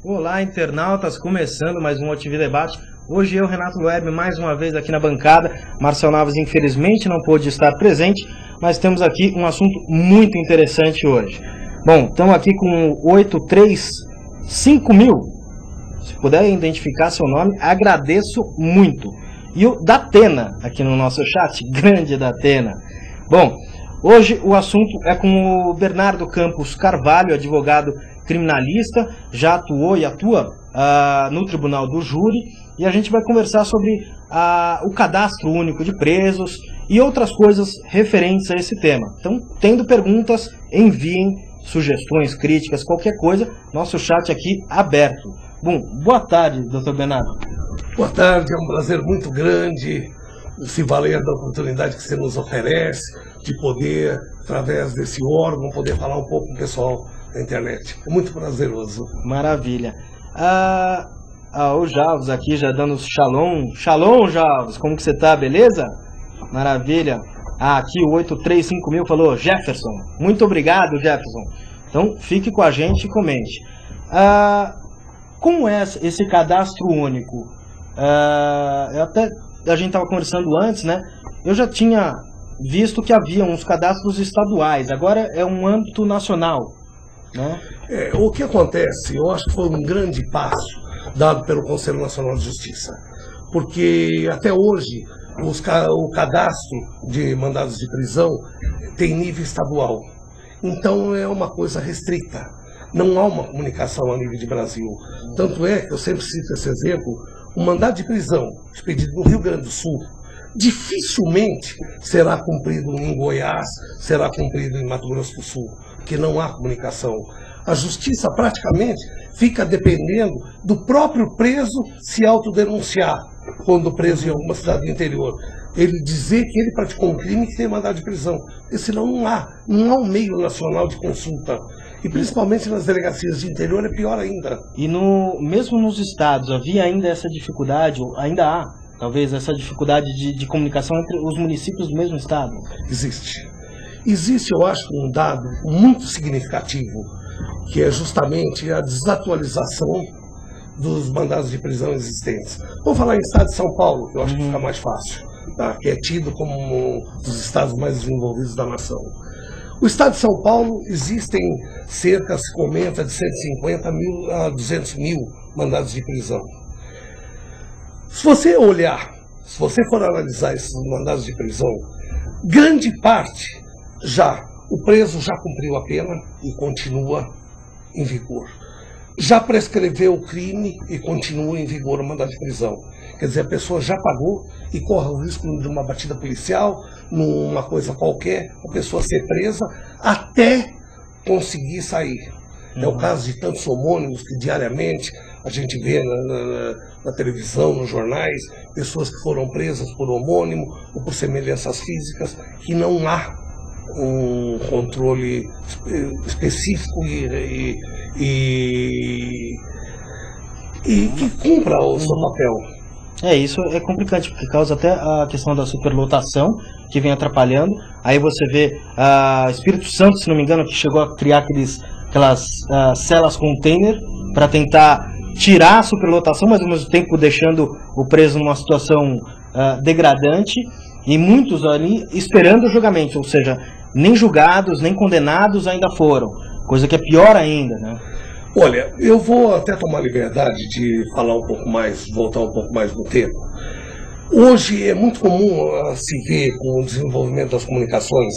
Olá, internautas, começando mais um OTV Debate. Hoje eu, Renato Loeb, mais uma vez aqui na bancada. Marcel Naves, infelizmente, não pôde estar presente, mas temos aqui um assunto muito interessante hoje. Bom, estamos aqui com 835000. Se puder identificar seu nome, agradeço muito. E o Datena, aqui no nosso chat, grande Datena. Bom, hoje o assunto é com o Bernardo Campos Carvalho, advogado criminalista, já atuou e atua no Tribunal do Júri, e a gente vai conversar sobre o cadastro único de presos e outras coisas referentes a esse tema. Então, tendo perguntas, enviem sugestões, críticas, qualquer coisa, nosso chat aqui aberto. Bom, boa tarde, doutor Bernardo. Boa tarde, é um prazer muito grande se valer da oportunidade que você nos oferece, de poder, através desse órgão, poder falar um pouco com o pessoal da internet. É muito prazeroso. Maravilha. O Jalves aqui já dando shalom. Shalom, Jalves, como que você tá, beleza? Maravilha. Aqui o 835000 falou Jefferson. Muito obrigado, Jefferson. Então, fique com a gente e comente. Como é esse cadastro único? A gente estava conversando antes, né? Eu já tinha visto que havia uns cadastros estaduais, agora é um âmbito nacional, né? O que acontece, eu acho que foi um grande passo dado pelo Conselho Nacional de Justiça, porque até hoje o cadastro de mandados de prisão tem nível estadual, então é uma coisa restrita, não há uma comunicação a nível de Brasil. Tanto é que eu sempre cito esse exemplo: o mandado de prisão expedido no Rio Grande do Sul dificilmente será cumprido em Goiás, será cumprido em Mato Grosso do Sul, porque não há comunicação. A justiça praticamente fica dependendo do próprio preso se autodenunciar, quando preso em alguma cidade do interior. Ele dizer que ele praticou um crime e que tem mandado de prisão, porque senão não há um meio nacional de consulta. E principalmente nas delegacias de interior é pior ainda. E mesmo nos estados havia ainda essa dificuldade, ou ainda há, talvez, essa dificuldade de comunicação entre os municípios do mesmo estado? Existe, eu acho, um dado muito significativo, que é justamente a desatualização dos mandados de prisão existentes. Vamos falar em estado de São Paulo, que eu acho que fica mais fácil, tá? Que é tido como um dos estados mais desenvolvidos da nação. O estado de São Paulo existem cerca, se comenta, de 150 mil a 200 mil mandados de prisão. Se você olhar, se você for analisar esses mandados de prisão, grande parte o preso já cumpriu a pena e continua em vigor. Já prescreveu o crime e continua em vigor o mandado de prisão. Quer dizer, a pessoa já pagou e corre o risco de uma batida policial, numa coisa qualquer, a pessoa ser presa até conseguir sair. É o caso de tantos homônimos que diariamente a gente vê na televisão, nos jornais, pessoas que foram presas por homônimo ou por semelhanças físicas, que não há um controle específico e que cumpra o seu papel. Isso é complicante, porque causa até a questão da superlotação, que vem atrapalhando. Aí você vê Espírito Santo, se não me engano, que chegou a criar aquelas celas container para tentar tirar a superlotação, mas ao mesmo tempo deixando o preso numa situação degradante, e muitos ali esperando o julgamento, ou seja, nem julgados, nem condenados ainda foram, coisa que é pior ainda, né? Olha, eu vou até tomar liberdade de falar um pouco mais, voltar um pouco mais no tempo. Hoje é muito comum se ver, com o desenvolvimento das comunicações,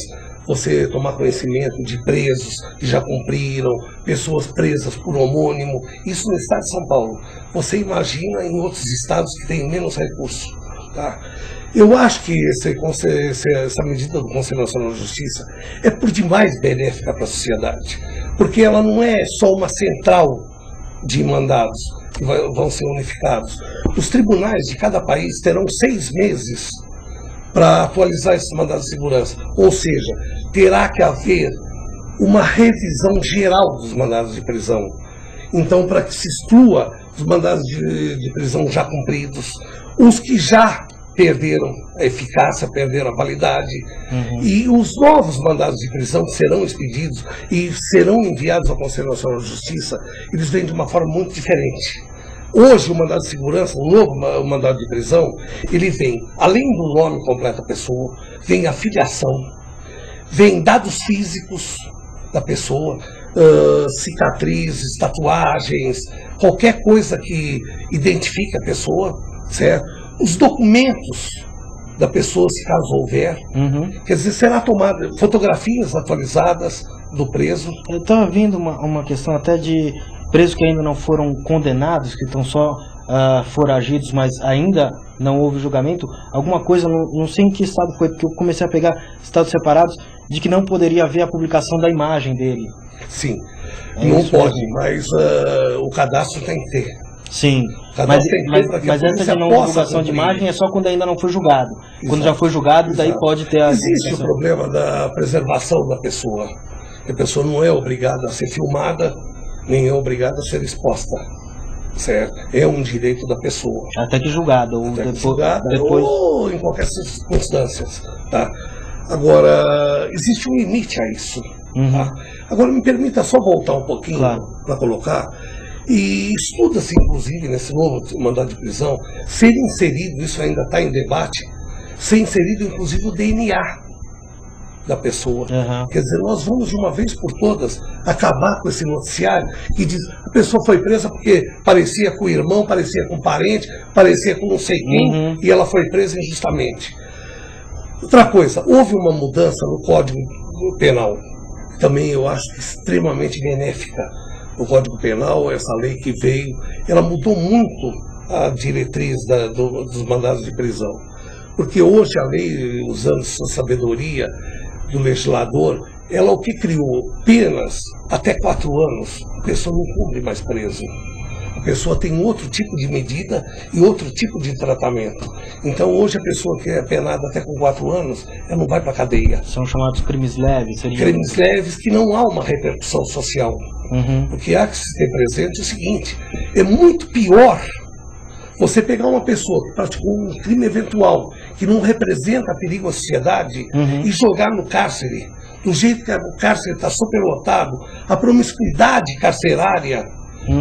você tomar conhecimento de presos que já cumpriram, pessoas presas por homônimo, isso no estado de São Paulo. Você imagina em outros estados que têm menos recursos, tá? Eu acho que essa medida do Conselho Nacional de Justiça é por demais benéfica para a sociedade, porque ela não é só uma central de mandados que vão ser unificados. Os tribunais de cada país terão 6 meses para atualizar esses mandados de segurança, ou seja, terá que haver uma revisão geral dos mandados de prisão. Então, para que se exclua os mandados de prisão já cumpridos, os que já perderam a eficácia, perderam a validade. E os novos mandados de prisão que serão expedidos e serão enviados ao Conselho Nacional de Justiça, eles vêm de uma forma muito diferente. Hoje, o mandado de segurança, o novo mandado de prisão, ele vem, além do nome completo da pessoa, vem a filiação, vem dados físicos da pessoa, cicatrizes, tatuagens, qualquer coisa que identifique a pessoa, certo? Os documentos da pessoa, se caso houver, quer dizer, será tomada fotografias atualizadas do preso. Eu estava vendo uma questão até de presos que ainda não foram condenados, que estão só foragidos, mas ainda não houve julgamento, alguma coisa, não sei em que estado foi, porque eu comecei a pegar estados separados, de que não poderia haver a publicação da imagem dele. Sim, não pode, mas o cadastro tem que ter. Sim, mas essa de não divulgação de imagem é só quando ainda não foi julgado. Exato. Quando já foi julgado, daí pode ter a... Existe o problema da preservação da pessoa. A pessoa não é obrigada a ser filmada, nem é obrigada a ser exposta. Certo? É um direito da pessoa. Até que julgada, ou depois... ou em qualquer circunstância. Tá? Agora, existe um limite a isso. Tá? Agora, me permita só voltar um pouquinho para colocar. E estuda-se, inclusive, nesse novo mandado de prisão, ser inserido, isso ainda está em debate, ser inserido, inclusive, o DNA da pessoa. Quer dizer, nós vamos, de uma vez por todas, acabar com esse noticiário que diz a pessoa foi presa porque parecia com o irmão, parecia com o parente, parecia com não sei quem, e ela foi presa injustamente. Outra coisa, houve uma mudança no Código Penal, também eu acho extremamente benéfica. O Código Penal, essa lei que veio, ela mudou muito a diretriz dos mandados de prisão. Porque hoje a lei, usando sua sabedoria do legislador, ela o que criou? Penas até 4 anos, a pessoa não cumpre mais preso. A pessoa tem outro tipo de medida e outro tipo de tratamento. Então hoje a pessoa que é penada até com 4 anos, ela não vai para a cadeia. São chamados crimes leves? Crimes leves que não há uma repercussão social. Porque há que se ter presente o seguinte, é muito pior você pegar uma pessoa que praticou um crime eventual, que não representa perigo à sociedade, e jogar no cárcere, do jeito que o cárcere está superlotado, a promiscuidade carcerária,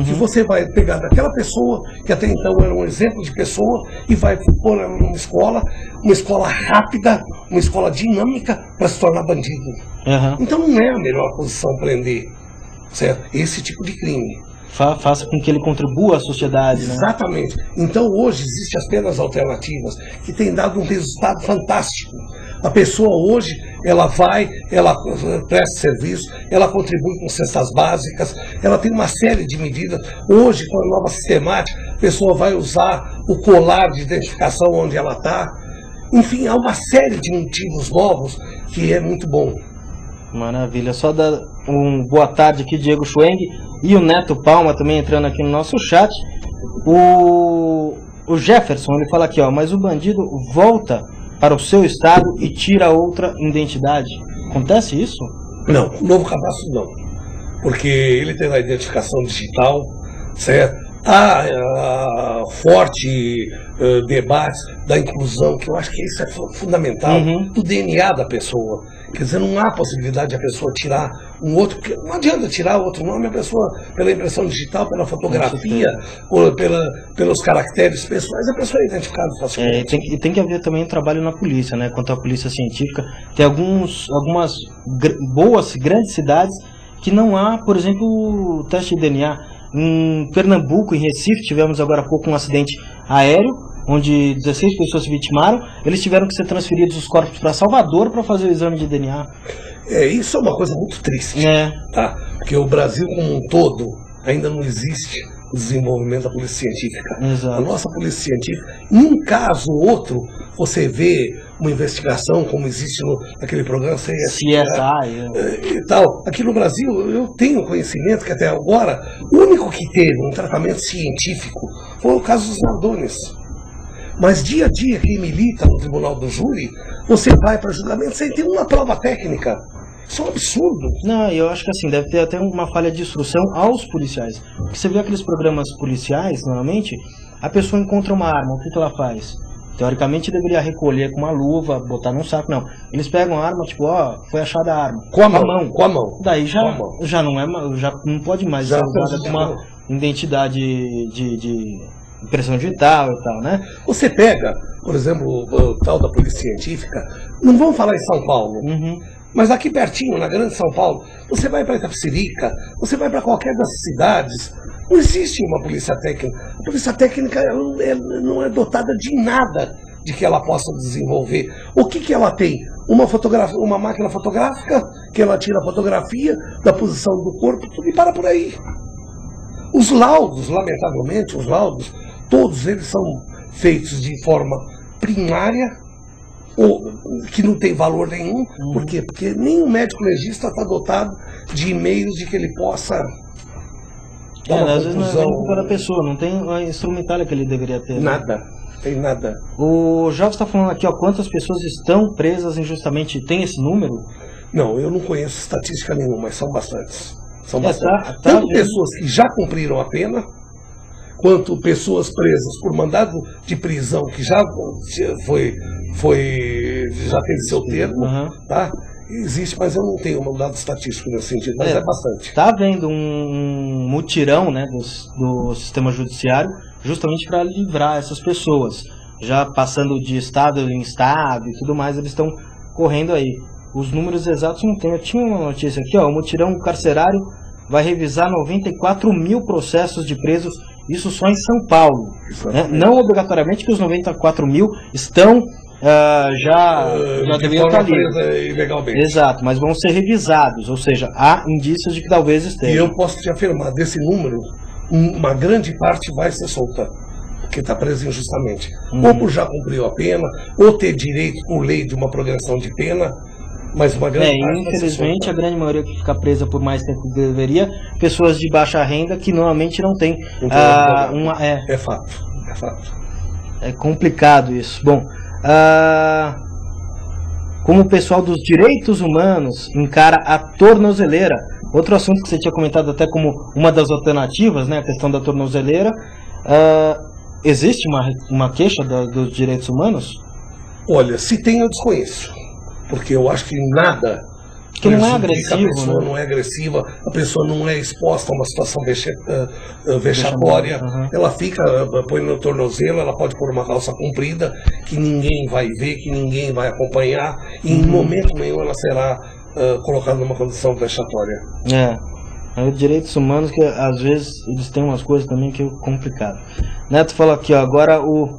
que você vai pegar daquela pessoa, que até então era um exemplo de pessoa, e vai pôr numa escola rápida, uma escola dinâmica, para se tornar bandido. Então não é a melhor posição prender, certo? Esse tipo de crime. Faça com que ele contribua à sociedade, né? Exatamente. Então hoje existem as penas alternativas que têm dado um resultado fantástico. A pessoa hoje, ela presta serviço, ela contribui com cestas básicas, ela tem uma série de medidas. Hoje, com a nova sistemática, a pessoa vai usar o colar de identificação onde ela está. Enfim, há uma série de motivos novos que é muito bom. Maravilha. Só dar boa tarde aqui, Diego Schweng, e o Neto Palma também entrando aqui no nosso chat. O Jefferson, ele fala aqui, ó, mas o bandido volta para o seu estado e tira outra identidade. Acontece isso? Não, o novo cadastro não. Porque ele tem a identificação digital, certo? Há forte debate da inclusão, que eu acho que isso é fundamental, do DNA da pessoa. Quer dizer, não há possibilidade de a pessoa tirar um outro, porque não adianta tirar outro nome, a pessoa, pela impressão digital, pela fotografia, ou pelos caracteres pessoais, a pessoa é identificada facilmente. Tem que haver também um trabalho na polícia, né? Quanto à polícia científica, tem algumas boas, grandes cidades que não há, por exemplo, teste de DNA. Em Pernambuco, em Recife, tivemos agora há pouco um acidente aéreo, onde 16 pessoas se vitimaram. Eles tiveram que ser transferidos os corpos para Salvador para fazer o exame de DNA. Isso é uma coisa muito triste, tá? Porque o Brasil como um todo ainda não existe o desenvolvimento da polícia científica. Exato. A nossa polícia científica, em um caso ou outro, você vê uma investigação como existe naquele programa CSI e tal. Aqui no Brasil, eu tenho conhecimento que até agora, o único que teve um tratamento científico foi o caso dos Nardones. Mas dia a dia, quem milita no tribunal do júri, você vai para julgamento sem ter uma prova técnica. Isso é um absurdo. Não, eu acho que assim, deve ter até uma falha de instrução aos policiais. Porque você vê aqueles programas policiais, normalmente, a pessoa encontra uma arma, o que ela faz? teoricamente deveria recolher com uma luva, botar num saco, não. Eles pegam a arma, tipo, ó, foi achada a arma. Com a mão. Com a mão. Daí já não é, já não pode mais ser usada com uma identidade de impressão digital e tal, né? Você pega, por exemplo, o tal da polícia científica, não vamos falar em São Paulo, mas aqui pertinho, na grande São Paulo, você vai para Itapecerica, você vai para qualquer das cidades, não existe uma polícia técnica. A polícia técnica não é dotada de nada de que ela possa desenvolver. O que ela tem? Uma máquina fotográfica, que ela tira a fotografia da posição do corpo, tudo e para por aí. Os laudos, lamentavelmente, todos eles são feitos de forma primária, ou que não tem valor nenhum. Por quê? Porque nenhum médico legista está dotado de e-mails de que ele possa dar uma às vezes não é conclusão. culpa da pessoa, não tem a instrumentária que ele deveria ter. Nada, tem nada. O Jovem está falando aqui, ó, quantas pessoas estão presas injustamente. Tem esse número? Não, eu não conheço estatística nenhuma, mas são bastantes. São Tá Tanto pessoas que já cumpriram a pena, quanto pessoas presas por mandado de prisão que já já teve seu termo, tá? Existe, mas eu não tenho um dado estatístico nesse sentido, mas é bastante. Está havendo um mutirão, né, do sistema judiciário, justamente para livrar essas pessoas. Já passando de estado em estado e tudo mais, eles estão correndo aí. Os números exatos não tem. Eu tinha uma notícia aqui, ó, o mutirão carcerário vai revisar 94 mil processos de presos, isso só em São Paulo. Né? Não obrigatoriamente que os 94 mil estão já deveriam estar ali. Ilegalmente. Exato, mas vão ser revisados, ou seja, há indícios de que talvez esteja. E eu posso te afirmar, desse número, uma grande parte vai ser solta, porque está preso injustamente. Ou por já cumpriu a pena, ou ter direito por lei de uma progressão de pena, mas uma grande parte infelizmente a grande maioria que fica presa por mais tempo que deveria, pessoas de baixa renda que normalmente não tem É fato. É complicado isso. Bom, como o pessoal dos direitos humanos encara a tornozeleira, outro assunto que você tinha comentado até como uma das alternativas, né, a questão da tornozeleira, existe uma queixa dos direitos humanos? Olha, se tem eu desconheço, porque eu acho que nada que não é agressivo, a pessoa não é agressiva, a pessoa não é exposta a uma situação vexatória, ela fica, põe no tornozelo, ela pode pôr uma calça comprida, que ninguém vai ver, que ninguém vai acompanhar, e em momento nenhum ela será colocada numa condição vexatória. Direitos humanos que às vezes eles têm umas coisas também que é complicado. Neto fala aqui, ó, agora o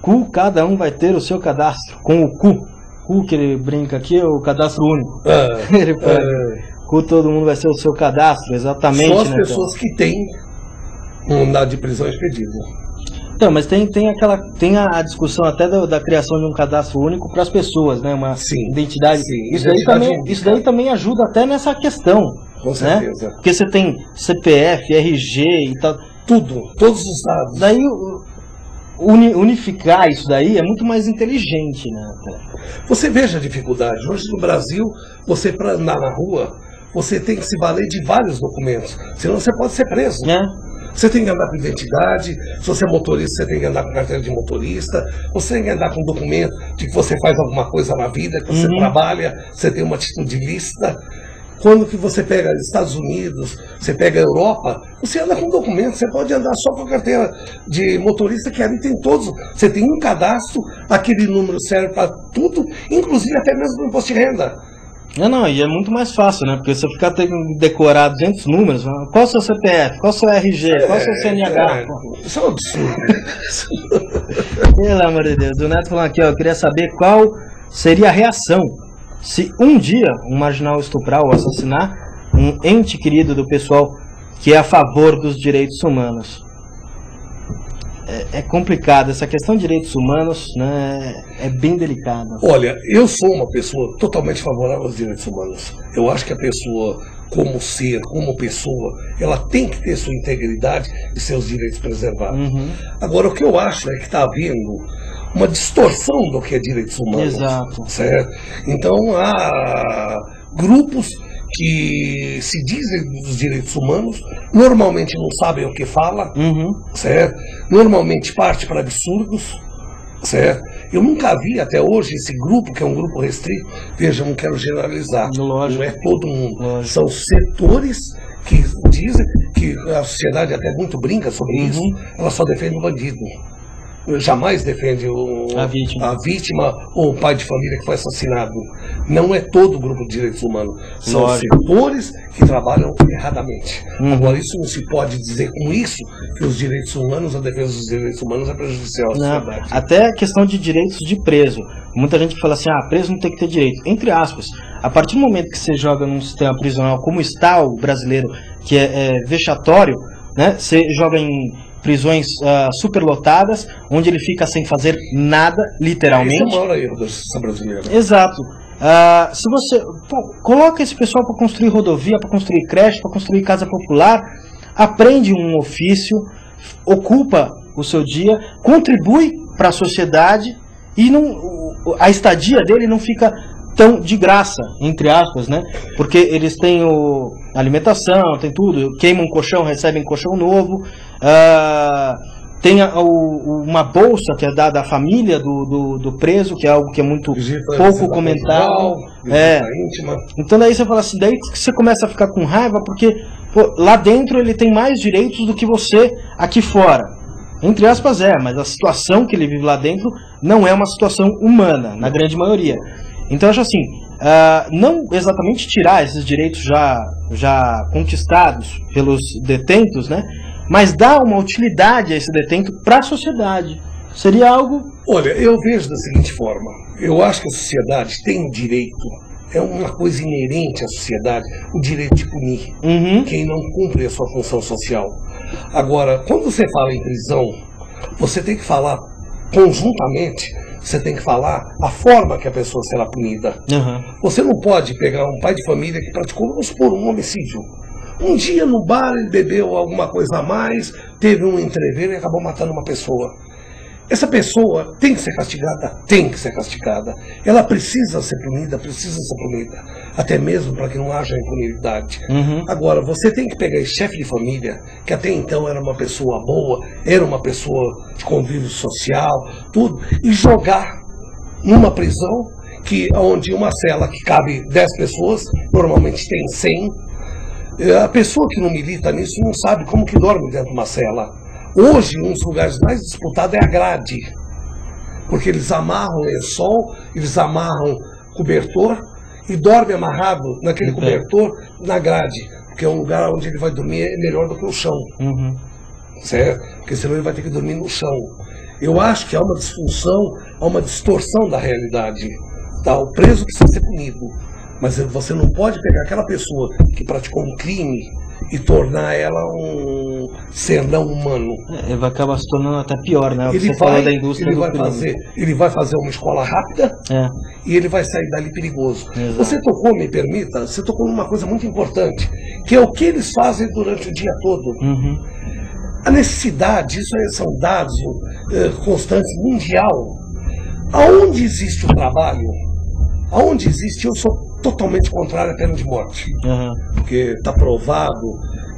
cu, cada um vai ter o seu cadastro, com o cu que ele brinca aqui é o cadastro único. Ele fala, cu todo mundo vai ser o seu cadastro, exatamente. Só as pessoas que têm um mandado de prisão expedido. Então, mas tem a discussão até da criação de um cadastro único para as pessoas, né? Uma identidade. Isso daí também ajuda até nessa questão. Com certeza. Né? Porque você tem CPF, RG e tal. Todos os dados. Daí unificar isso daí é muito mais inteligente, né? Você veja a dificuldade. Hoje no Brasil, você para andar na rua, você tem que se valer de vários documentos, senão você pode ser preso. Você tem que andar com identidade, se você é motorista, você tem que andar com carteira de motorista, você tem que andar com documento de que você faz alguma coisa na vida, que você trabalha, você tem uma atitude lícita. Quando que você pega Estados Unidos, você pega a Europa, você anda com documento, você pode andar só com a carteira de motorista, que ali tem todos. Você tem um cadastro, aquele número serve para tudo, inclusive até mesmo no imposto de renda. E é muito mais fácil, né? Porque você ficar tendo decorar 200 números, qual o seu CPF, qual o seu RG, qual o seu CNH? Isso é um absurdo. Pelo amor de Deus. O Neto falando aqui, ó, eu queria saber qual seria a reação se um dia um marginal estuprar ou assassinar um ente querido do pessoal que é a favor dos direitos humanos. É complicado, essa questão de direitos humanos, né, é bem delicada. Olha, eu sou uma pessoa totalmente favorável aos direitos humanos. Eu acho que a pessoa, como ser, como pessoa, ela tem que ter sua integridade e seus direitos preservados. Agora, o que eu acho é que está havendo uma distorção do que é direitos humanos. Exato. Certo? Então, há grupos que se dizem dos direitos humanos, normalmente não sabem o que fala, certo? Normalmente parte para absurdos, certo? Eu nunca vi até hoje esse grupo, que é um grupo restrito, veja, não quero generalizar, Lógico. não é todo mundo, Lógico. são setores que dizem que a sociedade até muito brinca sobre isso, ela só defende o bandido. Jamais defende a vítima ou o pai de família que foi assassinado. Não é todo o grupo de direitos humanos. São Lógico. setores que trabalham erradamente. Agora, isso não se pode dizer com isso que os direitos humanos, a defesa dos direitos humanos é prejudicial à sociedade. Até a questão de direitos de preso. Muita gente fala assim, preso não tem que ter direito. Entre aspas, a partir do momento que você joga num sistema prisional como está o brasileiro, que é vexatório, né? Você joga em prisões superlotadas, onde ele fica sem fazer nada, literalmente. Esse é o maior erro da justiça brasileira. Exato. Se você coloca esse pessoal para construir rodovia, para construir creche, para construir casa popular, aprende um ofício, ocupa o seu dia, contribui para a sociedade e a estadia dele não fica tão de graça, entre aspas, né? Porque eles têm alimentação, tem tudo, queimam um colchão, recebem colchão novo, tem uma bolsa que é dada à família do preso, que é algo que é muito pouco comentado. Então daí você fala assim, daí que você começa a ficar com raiva, porque lá dentro ele tem mais direitos do que você aqui fora. Entre aspas mas a situação que ele vive lá dentro não é uma situação humana, na grande maioria. Então eu acho assim, não exatamente tirar esses direitos já conquistados pelos detentos, né? Mas dar uma utilidade a esse detento para a sociedade. Seria algo... Olha, eu vejo da seguinte forma, eu acho que a sociedade tem o direito, é uma coisa inerente à sociedade, o direito de punir quem não cumpre a sua função social. Agora, quando você fala em prisão, você tem que falar conjuntamente, você tem que falar a forma que a pessoa será punida. Você não pode pegar um pai de família que praticou, vamos supor, um homicídio. Um dia no bar ele bebeu alguma coisa a mais, teve um entreveiro e acabou matando uma pessoa. Essa pessoa tem que ser castigada? Tem que ser castigada. Ela precisa ser punida, até mesmo para que não haja impunidade. Agora, você tem que pegar esse chefe de família, que até então era uma pessoa boa, era uma pessoa de convívio social, tudo, e jogar numa prisão onde uma cela que cabe 10 pessoas, normalmente tem 100. A pessoa que não milita nisso não sabe como que dorme dentro de uma cela. Hoje, um dos lugares mais disputados é a grade, porque eles amarram lençol, eles amarram cobertor e dorme amarrado naquele cobertor na grade, porque é um lugar onde ele vai dormir melhor do que o chão, certo? Porque senão ele vai ter que dormir no chão. Eu acho que há uma disfunção, há uma distorção da realidade. O preso precisa ser punido, mas você não pode pegar aquela pessoa que praticou um crime e tornar ela um ser não humano. Vai acabar se tornando até pior, né? Você falou da indústria do crime. Ele vai fazer uma escola rápida e ele vai sair dali perigoso. Exato. Você tocou, me permita, você tocou numa coisa muito importante, que é o que eles fazem durante o dia todo. A necessidade, isso aí são dados constantes, mundial. Aonde existe o trabalho, aonde existe, eu sou totalmente contrário à pena de morte, porque está provado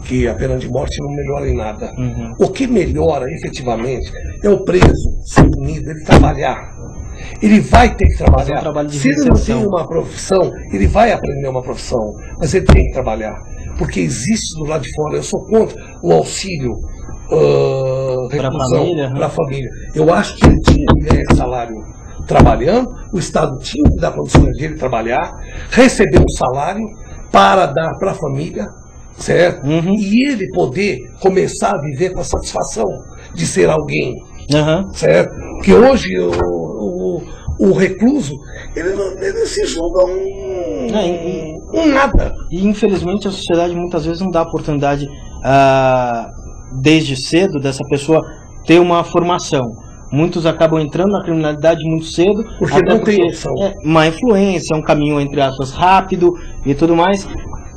que a pena de morte não melhora em nada. O que melhora efetivamente é o preso ser punido, ele trabalhar. Ele vai ter que trabalhar. Se ele não tem uma profissão, ele vai aprender uma profissão, mas ele tem que trabalhar, porque existe do lado de fora. Eu sou contra o auxílio reclusão para a família. Eu acho que ele tinha que ganhar salário trabalhando, o Estado tinha que dar condições de ele trabalhar, receber um salário para dar para a família, certo? E ele poder começar a viver com a satisfação de ser alguém, certo? Porque hoje o recluso, ele se julga um nada. E infelizmente a sociedade muitas vezes não dá oportunidade desde cedo dessa pessoa ter uma formação. Muitos acabam entrando na criminalidade muito cedo, porque não tem opção. Má influência, um caminho entre aspas rápido e tudo mais.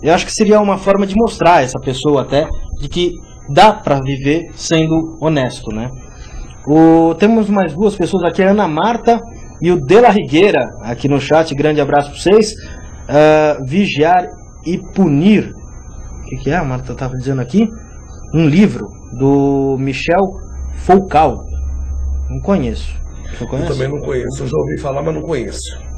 Eu acho que seria uma forma de mostrar a essa pessoa até de que dá para viver sendo honesto, né? Temos mais duas pessoas aqui, a Ana Marta e o De La Rigueira aqui no chat. Grande abraço para vocês. Vigiar e Punir. O que é? A Marta estava dizendo aqui. Um livro do Michel Foucault. Não conheço. Você conhece? Eu também não conheço. Eu já ouvi falar, mas não conheço.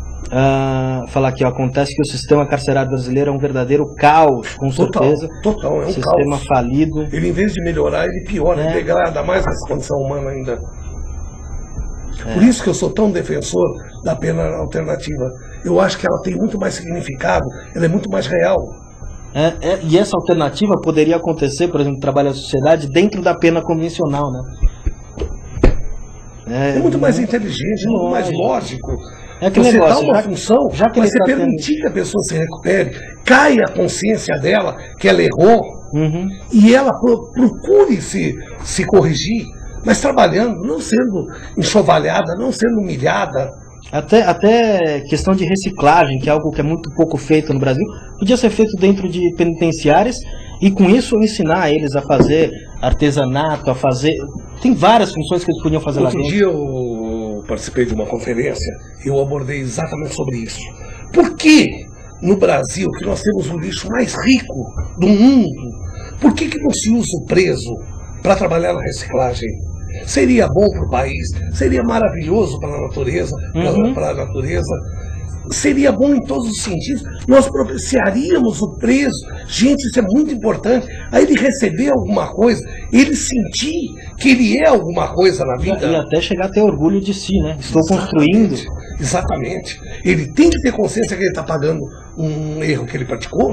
Falar aqui, ó, acontece que o sistema carcerário brasileiro é um verdadeiro caos, com certeza. Total, é um sistema caos. Falido. Ele, em vez de melhorar, ele piora, ele degrada mais essa condição humana ainda. Por isso que eu sou tão defensor da pena alternativa. Eu acho que ela tem muito mais significado, ela é muito mais real. E essa alternativa poderia acontecer, por exemplo, trabalho à sociedade dentro da pena convencional, né? É muito mais inteligente, muito mais lógico. Você negócio, dá uma função, já que você permitir que a pessoa se recupere, caia a consciência dela que ela errou, e ela procure se corrigir, mas trabalhando, não sendo enxovalhada, não sendo humilhada. Até questão de reciclagem, que é algo que é muito pouco feito no Brasil, podia ser feito dentro de penitenciárias e com isso ensinar eles a fazer artesanato, a fazer... Tem várias funções que eles podiam fazer lá dentro. Outro dia eu participei de uma conferência e eu abordei exatamente sobre isso. Por que no Brasil, que nós temos o lixo mais rico do mundo, por que não se usa o preso para trabalhar na reciclagem? Seria bom para o país, seria maravilhoso para a natureza, seria bom em todos os sentidos. Nós propiciaríamos o preso. Gente, isso é muito importante. Aí ele receber alguma coisa, ele sentir que ele é alguma coisa na vida. E até chegar a ter orgulho de si, né? Estou construindo. Exatamente. Ele tem que ter consciência que ele está pagando um erro que ele praticou,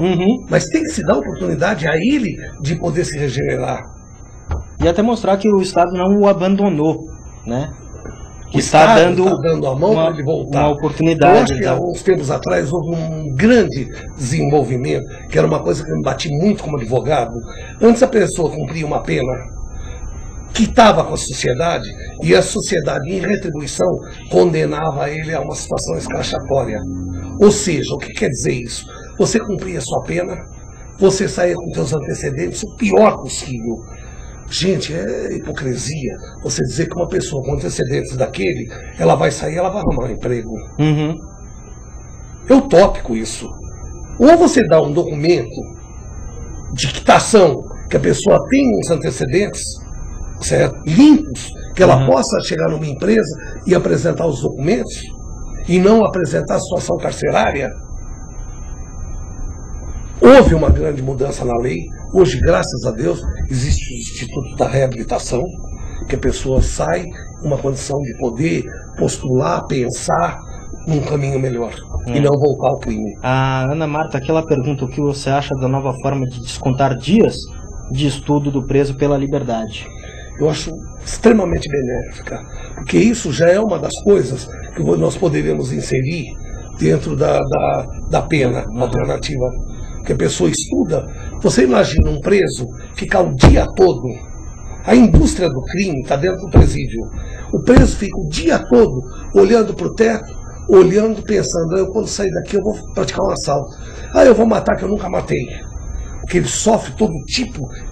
mas tem que se dar a oportunidade a ele de poder se regenerar. E até mostrar que o Estado não o abandonou, né? Que está dando a mão para ele voltar. Uma oportunidade. Eu acho que há uns tempos atrás houve um grande desenvolvimento, que era uma coisa que eu me bati muito como advogado. Antes a pessoa cumpria uma pena, quitava com a sociedade, e a sociedade, em retribuição, condenava ele a uma situação escrachatória. Ou seja, o que quer dizer isso? Você cumpria a sua pena, você saía com seus antecedentes o pior possível. Gente, é hipocrisia você dizer que uma pessoa com antecedentes daquele, ela vai sair, ela vai arrumar um emprego. É utópico isso. Ou você dá um documento de quitação que a pessoa tem uns antecedentes, certo? Limpos, que ela possa chegar numa empresa e apresentar os documentos, e não apresentar a situação carcerária. Houve uma grande mudança na lei. Hoje, graças a Deus, existe o Instituto da Reabilitação, que a pessoa sai uma condição de poder postular, pensar num caminho melhor e não voltar ao crime. A Ana Marta, aquela pergunta: o que você acha da nova forma de descontar dias de estudo do preso pela liberdade? Eu acho extremamente benéfica, porque isso já é uma das coisas que nós poderíamos inserir dentro da pena alternativa. Que a pessoa estuda. Você imagina um preso ficar o dia todo, a indústria do crime está dentro do presídio, o preso fica o dia todo olhando para o teto, olhando, pensando: eu quando sair daqui eu vou praticar um assalto, eu vou matar que eu nunca matei. Porque ele sofre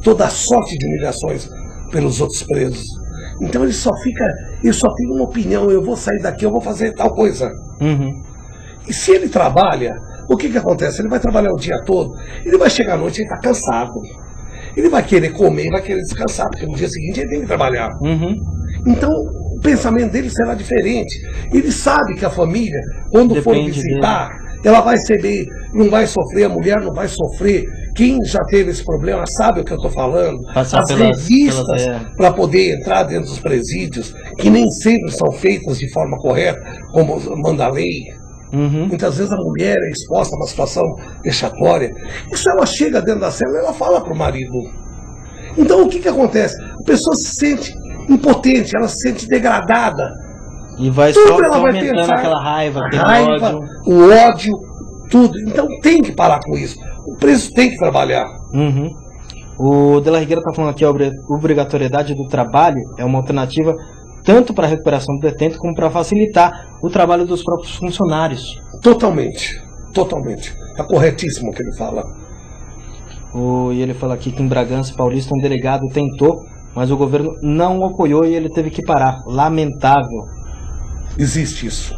toda a sorte de humilhações pelos outros presos. Então ele só tem uma opinião: eu vou sair daqui, eu vou fazer tal coisa. E se ele trabalha, o que acontece? Ele vai trabalhar o dia todo, ele vai chegar à noite e está cansado. Ele vai querer comer, vai querer descansar, porque no dia seguinte ele tem que trabalhar. Então, o pensamento dele será diferente. Ele sabe que a família, quando for visitar, ela vai receber, não vai sofrer, a mulher não vai sofrer. Quem já teve esse problema sabe o que eu estou falando. As revistas para poder entrar dentro dos presídios, que nem sempre são feitas de forma correta, como manda a lei. Muitas vezes a mulher é exposta a uma situação vexatória. E se ela chega dentro da cela, ela fala para o marido. Então o que acontece? A pessoa se sente impotente, ela se sente degradada. E vai só aumentando aquela raiva, o ódio, tudo. Então tem que parar com isso. O preso tem que trabalhar. O De La Higuera está falando aqui: a obrigatoriedade do trabalho é uma alternativa tanto para a recuperação do detento como para facilitar o trabalho dos próprios funcionários. Totalmente. É corretíssimo o que ele fala. E ele fala aqui que em Bragança Paulista um delegado tentou, mas o governo não o apoiou e ele teve que parar. Lamentável. Existe isso.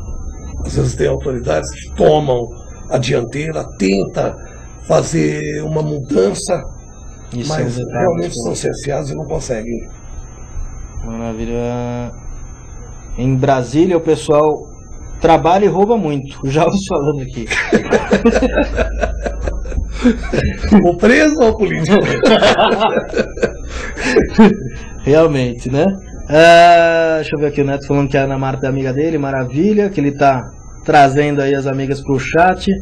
Às vezes tem autoridades que tomam a dianteira, tenta fazer uma mudança, Isso mas é um detalhe, realmente são cerceados e não conseguem. Maravilha. Em Brasília o pessoal trabalha e rouba muito. Já ouço falando aqui. O preso ou o político? Realmente, né? Deixa eu ver aqui, o Neto falando que a Ana Marta é amiga dele, maravilha, que ele tá trazendo aí as amigas pro chat.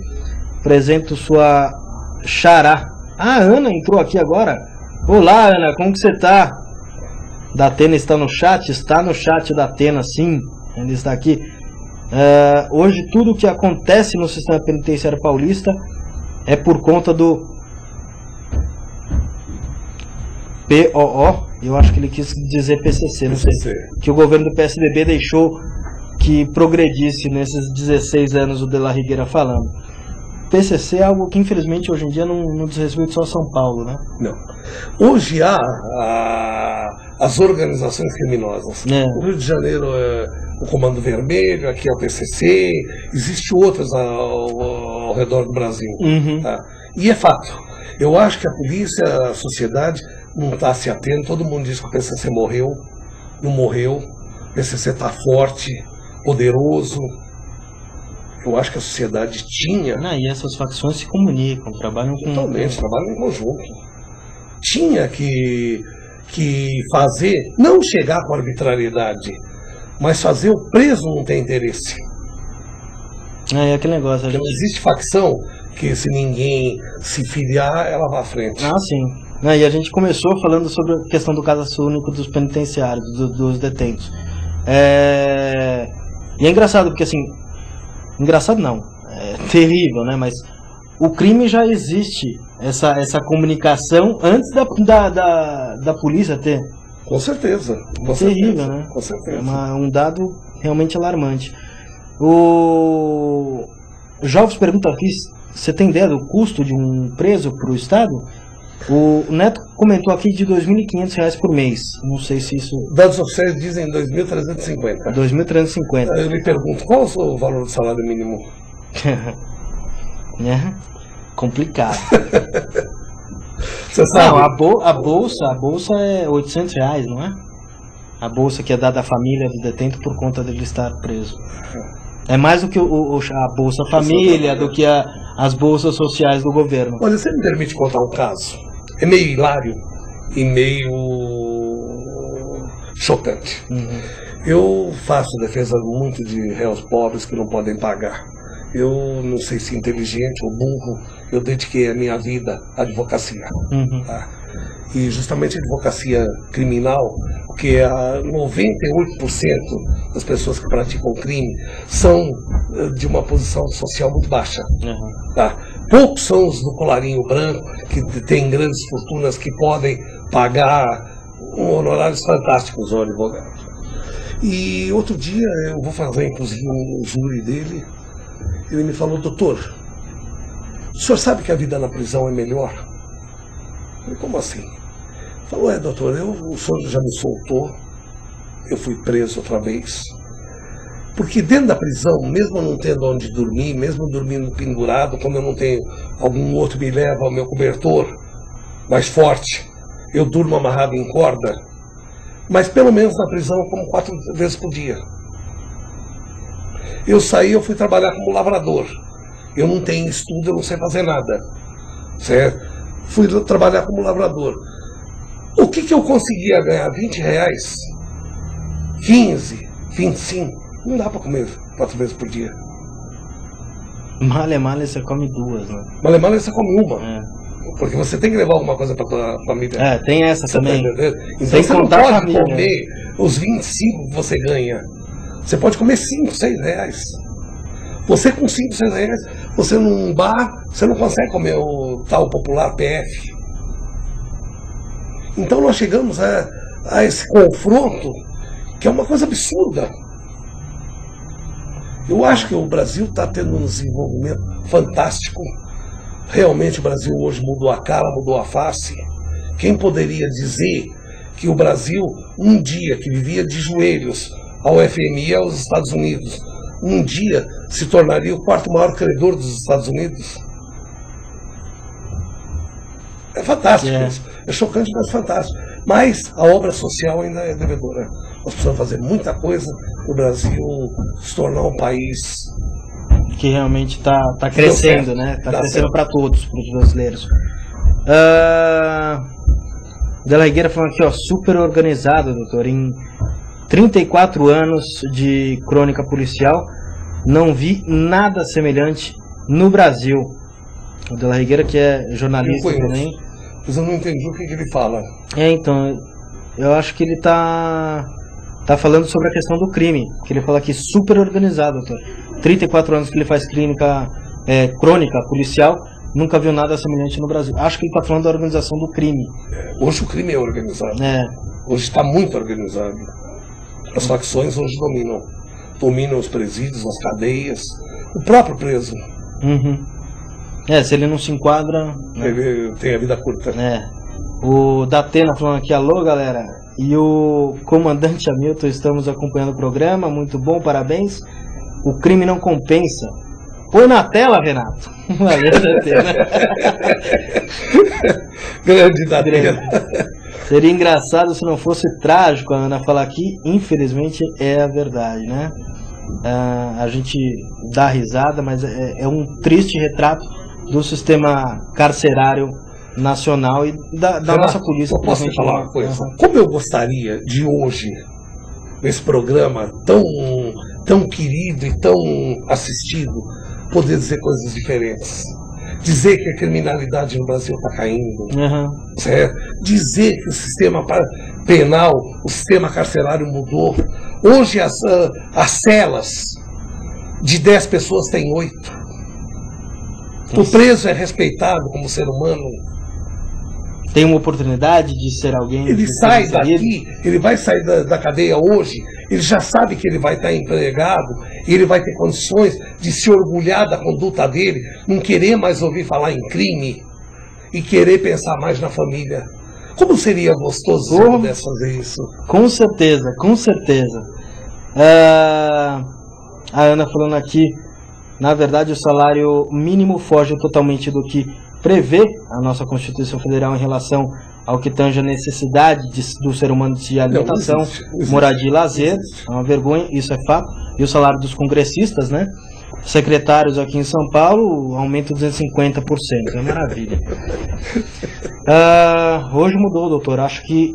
Apresento sua xará. Ah, a Ana entrou aqui agora. Olá, Ana, como que você tá? Da Atena está no chat? Está no chat da Atena, sim. Ele está aqui. Hoje tudo que acontece no sistema penitenciário paulista é por conta do POO. Eu acho que ele quis dizer PCC, não sei. Que o governo do PSDB deixou que progredisse nesses 16 anos o De La Higuera falando. PCC é algo que infelizmente hoje em dia não diz respeito só a São Paulo, né? Não. Hoje há as organizações criminosas. No Rio de Janeiro é o Comando Vermelho, aqui é o PCC, existem outras ao redor do Brasil. Uhum. Tá? E é fato. Eu acho que a polícia, a sociedade não está se atendo. Todo mundo diz que o PCC morreu. Não morreu. O PCC está forte, poderoso. Eu acho que a sociedade tinha... E essas facções se comunicam, trabalham com... Totalmente, trabalham em conjunto. Tinha que fazer, não chegar com arbitrariedade, mas fazer o preso não ter interesse. É aquele negócio... Não existe facção que se ninguém se filiar, ela vai à frente. Sim. E a gente começou falando sobre a questão do cadastro único dos penitenciários, dos detentos. E é engraçado, porque assim... Engraçado não, é terrível, né? Mas o crime já existe, essa comunicação antes da polícia ter. Com certeza. Com terrível, certeza, né? Com certeza. É um dado realmente alarmante. O Jovens pergunta aqui, você tem ideia do custo de um preso para o Estado? O Neto comentou aqui de R$ 2.500 por mês. Não sei se isso... Dados oficiais dizem R$ 2.350. 2.350. Eu lhe pergunto, qual é o valor do salário mínimo? Complicado. Você sabe? Não, a bolsa é R$ 800, não é? A bolsa que é dada à família do detento por conta dele estar preso. É mais do que a Bolsa Família, do que as bolsas sociais do governo. Olha, você me permite contar um caso? É meio hilário e meio chocante. Uhum. Eu faço defesa muito de réus pobres que não podem pagar. Eu não sei se inteligente ou burro, eu dediquei a minha vida à advocacia. Uhum. Tá? E justamente a advocacia criminal, porque 98% das pessoas que praticam crime são de uma posição social muito baixa. Uhum. Tá? Poucos são os do colarinho branco, que têm grandes fortunas, que podem pagar honorários fantásticos ao advogado. E outro dia, eu vou fazer inclusive um júri dele, ele me falou: doutor, o senhor sabe que a vida na prisão é melhor? Eu falei: como assim? Ele falou: doutor, o senhor já me soltou, eu fui preso outra vez. Porque dentro da prisão, mesmo não tendo onde dormir, mesmo dormindo pendurado, quando eu não tenho algum outro me leva ao meu cobertor mais forte, eu durmo amarrado em corda, mas pelo menos na prisão eu como 4 vezes por dia. Eu saí, eu fui trabalhar como lavrador. Eu não tenho estudo, eu não sei fazer nada. Certo? Fui trabalhar como lavrador. O que eu conseguia ganhar? R$20? 15? 25? Não dá para comer 4 vezes por dia. Malha você come 2, né? Malha você come uma. É. Porque você tem que levar alguma coisa para tua família. Tem essa você também. Tá entendendo? Então sem você não contar pode família, comer os 25 que você ganha. Você pode comer 5, 6 reais. Você com 5, 6 reais, você num bar, você não consegue comer o tal popular PF. Então nós chegamos a esse confronto, que é uma coisa absurda. Eu acho que o Brasil está tendo um desenvolvimento fantástico. Realmente o Brasil hoje mudou a cara, mudou a face. Quem poderia dizer que o Brasil, um dia que vivia de joelhos ao FMI e aos Estados Unidos, um dia se tornaria o 4º maior credor dos Estados Unidos? fantástico isso. É chocante, mas fantástico. Mas a obra social ainda é devedora. Nós precisamos fazer muita coisa para o Brasil se tornar um país que realmente está crescendo, né? Está crescendo para todos, para os brasileiros. Della Higuera falando aqui, ó, super organizado, doutor. Em 34 anos de crônica policial, não vi nada semelhante no Brasil. O Della Higuera, que é jornalista também. Mas eu não entendi o que ele fala. Então, eu acho que ele tá falando sobre a questão do crime, que ele fala aqui super organizado, doutor. 34 anos que ele faz crônica policial, nunca viu nada semelhante no Brasil. Acho que ele está falando da organização do crime. Hoje o crime é organizado. Hoje está muito organizado. As facções hoje dominam os presídios, as cadeias, o próprio preso. Se ele não se enquadra, né? Ele tem a vida curta. O Datena falando aqui, alô galera, e o comandante Hamilton, estamos acompanhando o programa, muito bom, parabéns. O crime não compensa. Põe na tela, Renato. Valeu, Datena. Grande Datena. Seria engraçado se não fosse trágico, a Ana falar aqui, infelizmente é a verdade, né? A gente dá risada, mas é um triste retrato do sistema carcerário nacional e da nossa polícia. Eu posso falar uma coisa? Como eu gostaria de hoje, nesse programa tão querido e tão assistido, poder dizer coisas diferentes. Dizer que a criminalidade no Brasil está caindo. Certo? Dizer que o sistema penal, o sistema carcerário mudou. Hoje as celas de 10 pessoas tem 8. O preso é respeitado como ser humano. Tem uma oportunidade de ser alguém. Ele sai daqui, ele vai sair da cadeia hoje, ele já sabe que ele vai estar empregado, e ele vai ter condições de se orgulhar da conduta dele, não querer mais ouvir falar em crime e querer pensar mais na família. Como seria gostoso se eu pudesse fazer isso? Com certeza, com certeza. A Ana falando aqui, na verdade o salário mínimo foge totalmente do que prevê a nossa Constituição Federal em relação ao que tange a necessidade do ser humano de alimentação, moradia e lazer. É uma vergonha, isso é fato. E o salário dos congressistas, né? Secretários aqui em São Paulo, aumento 250%. É maravilha. Hoje mudou, doutor. Acho que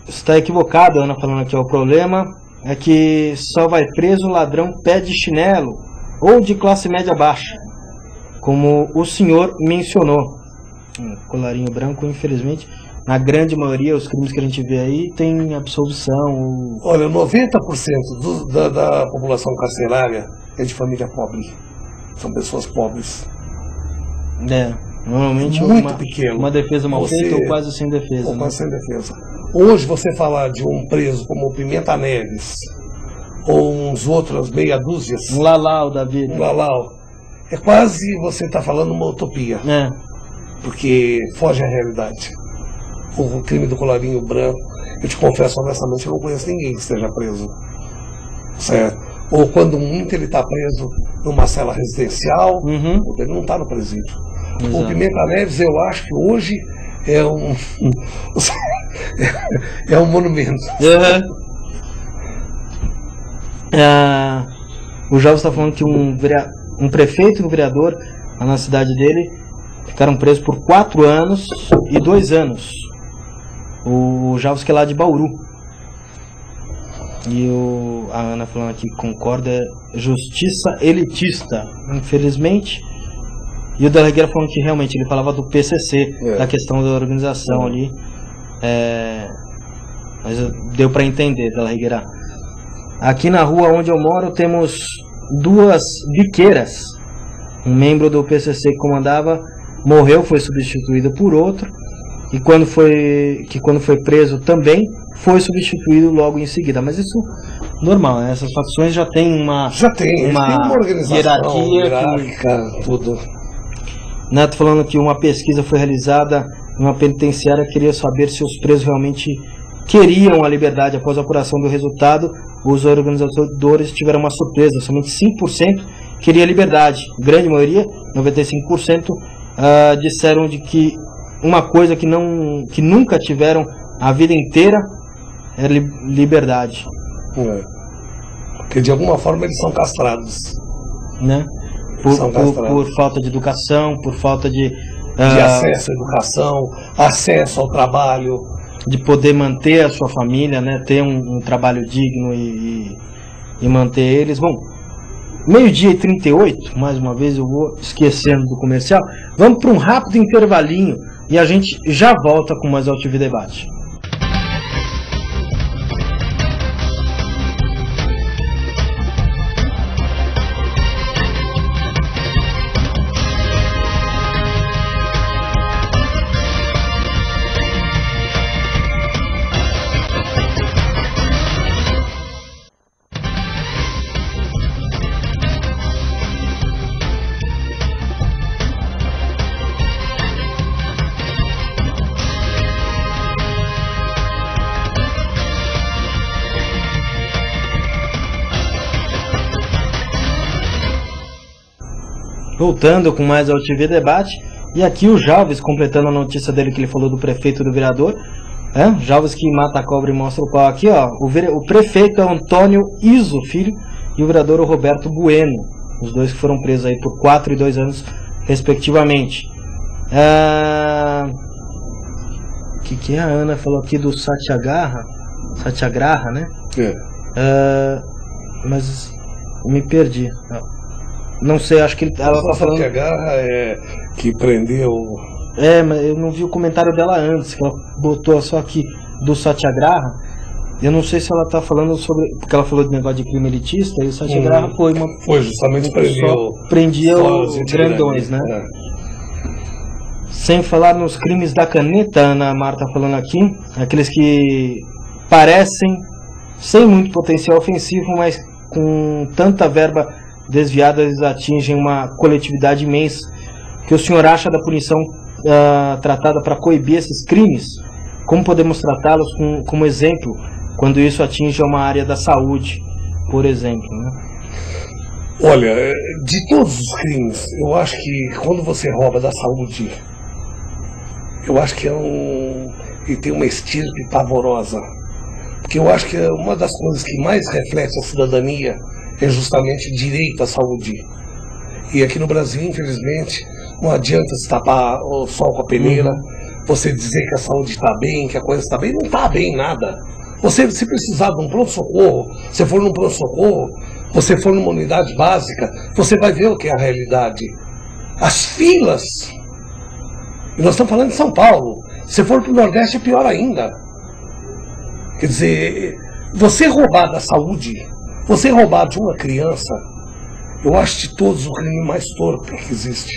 está equivocado, a Ana falando aqui. O problema é que só vai preso ladrão pé de chinelo ou de classe média baixa, como o senhor mencionou. Colarinho branco, infelizmente, na grande maioria, os crimes que a gente vê aí tem absolvição. Olha, 90% da população carcerária é de família pobre. São pessoas pobres. Normalmente muito pequeno. Uma defesa mal feita ou quase sem defesa. Ou quase sem defesa. Hoje você falar de um preso como o Pimenta Neves, ou uns outros meia dúzias. Um Lalau da vida. Um Lalau. É quase você está falando uma utopia. Porque foge à realidade. O crime do colarinho branco, eu te confesso honestamente, eu não conheço ninguém que esteja preso. Certo? Ou quando muito ele está preso numa cela residencial, ele não está no presídio. Exato. O Pimenta Neves, eu acho que hoje é um monumento. O Jovem está falando que um prefeito e um vereador na cidade dele ficaram presos por 4 anos e 2 anos. O Jovem que é lá de Bauru. E a Ana falando aqui, concorda, é justiça elitista, infelizmente. E o Della Higuera falando que realmente ele falava do PCC, da questão da organização ali. Mas deu para entender, Della Higuera. Aqui na rua onde eu moro temos 2 biqueiras. Um membro do PCC que comandava morreu, foi substituído por outro. E quando foi preso também foi substituído logo em seguida. Mas isso normal, né? Essas facções já tem uma organização hierárquica, tudo. Neto falando que uma pesquisa foi realizada em uma penitenciária, queria saber se os presos realmente queriam a liberdade. Após a apuração do resultado, os organizadores tiveram uma surpresa, somente 5% queria liberdade. Grande maioria, 95%, disseram de que uma coisa que nunca tiveram a vida inteira, é liberdade. Porque de alguma forma eles são castrados, né? Por falta de educação, por falta de acesso à educação, acesso ao trabalho, de poder manter a sua família, né? Ter um trabalho digno e manter eles. Bom, 12h38, mais uma vez eu vou esquecendo do comercial. Vamos para um rápido intervalinho e a gente já volta com mais Alto TV Debate. Voltando com mais ao TV Debate, e aqui o Jalves, completando a notícia dele que ele falou do prefeito e do vereador, Jalves que mata a cobra e mostra o pau aqui, ó, o prefeito é o Antônio Iso Filho e o vereador é o Roberto Bueno, os dois que foram presos aí por 4 e 2 anos respectivamente. O que a Ana falou aqui do Satyagraha, né? Mas me perdi. Não sei, acho que ela tá falando... Satyagraha que prendeu... mas eu não vi o comentário dela antes, que ela botou só aqui do Satyagraha. Eu não sei se ela tá falando sobre... Porque ela falou de negócio de crime elitista, e o Satyagraha foi justamente prendia os grandões, né? Sem falar nos crimes da caneta, a Ana Marta falando aqui, aqueles que parecem sem muito potencial ofensivo, mas com tanta verba desviada, eles atingem uma coletividade imensa. Que o senhor acha da punição tratada para coibir esses crimes? Como podemos tratá-los como exemplo quando isso atinge uma área da saúde, por exemplo, né? Olha, de todos os crimes, eu acho que quando você rouba da saúde, eu acho que ele tem uma estirpe pavorosa. Porque eu acho que uma das coisas que mais reflete a cidadania é justamente direito à saúde. E aqui no Brasil, infelizmente, não adianta se tapar o sol com a peneira, você dizer que a saúde está bem, que a coisa está bem, não está bem nada. Você, se precisar de um pronto-socorro, se for num pronto-socorro, você for numa unidade básica, você vai ver o que é a realidade. As filas, e nós estamos falando de São Paulo, se for para o Nordeste é pior ainda. Quer dizer, você roubar da saúde, você roubar de uma criança, eu acho de todos o crime mais torpe que existe.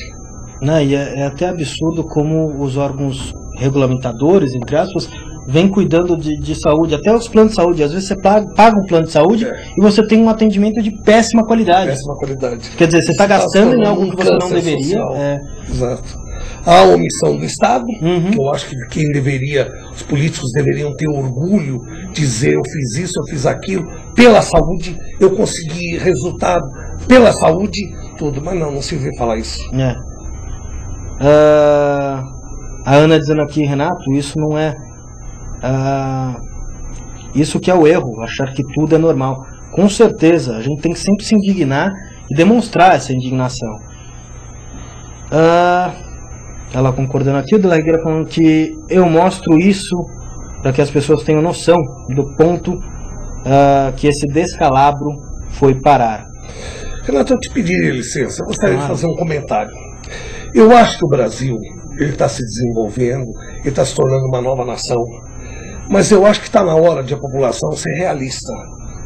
Não, e é até absurdo como os órgãos regulamentadores, entre aspas, vêm cuidando de saúde, até os planos de saúde. Às vezes você paga um plano de saúde e você tem um atendimento de péssima qualidade. Péssima qualidade. Quer dizer, você está gastando em algo que você não deveria. Exato. Há a omissão do Estado, que eu acho que os políticos deveriam ter orgulho de dizer: eu fiz isso, eu fiz aquilo, pela saúde, eu consegui resultado, pela saúde, tudo. Mas não se vê falar isso. A Ana dizendo aqui, Renato, isso não é... isso que é o erro, achar que tudo é normal. Com certeza, a gente tem que sempre se indignar e demonstrar essa indignação. Ela concordando aqui, o De La Higuera falando que eu mostro isso para que as pessoas tenham noção do ponto que esse descalabro foi parar. Renato, eu te pedi licença, eu gostaria de fazer um comentário. Eu acho que o Brasil está se desenvolvendo, ele está se tornando uma nova nação, mas eu acho que está na hora de a população ser realista,